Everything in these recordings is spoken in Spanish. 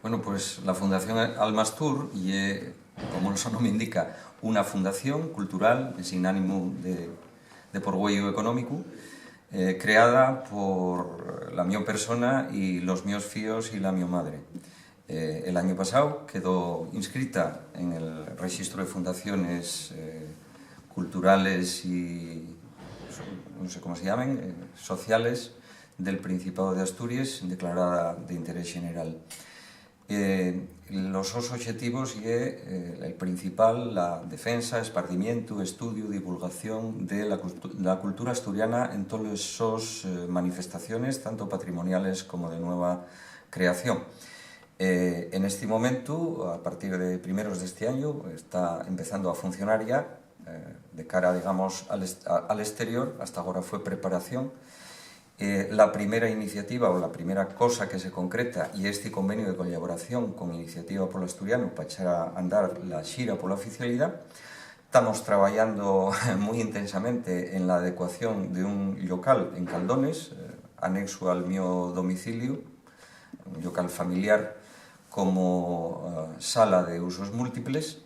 Bueno, pues la Fundación Almastur y, como el su nombre indica, una fundación cultural sin ánimo de porgüello económico, creada por la mi persona y los míos fíos y la mi madre. El año pasado quedó inscrita en el registro de fundaciones culturales y, no sé cómo se llaman, sociales del Principado de Asturias, declarada de interés general. Los sus objetivos y el principal, la defensa, esparcimiento, estudio, divulgación de la cultura asturiana en todas sus manifestaciones, tanto patrimoniales como de nueva creación. En este momento, a partir de primeros de este año, está empezando a funcionar ya, de cara, digamos, al exterior. Hasta ahora fue preparación. La primera iniciativa o la primera cosa que se concreta y este convenio de colaboración con Iniciativa Polo Asturiano para echar a andar la xira por la oficialidad. Estamos trabajando muy intensamente en la adecuación de un local en Caldones, anexo al mío domicilio, un local familiar como sala de usos múltiples,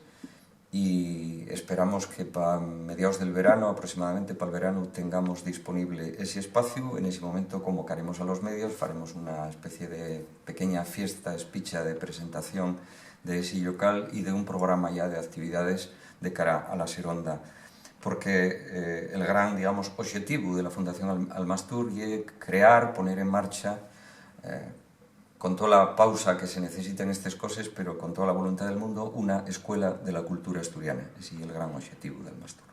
y esperamos que para mediados del verano, aproximadamente para el verano, tengamos disponible ese espacio. En ese momento convocaremos a los medios, faremos una especie de pequeña fiesta, espicha de presentación de ese local y de un programa ya de actividades de cara a la Seronda, porque el gran, digamos, objetivo de la Fundación Almastur es crear, poner en marcha, con toda la pausa que se necesita en estas cosas, pero con toda la voluntad del mundo, una escuela de la cultura asturiana. Ese es el gran objetivo del Almastur.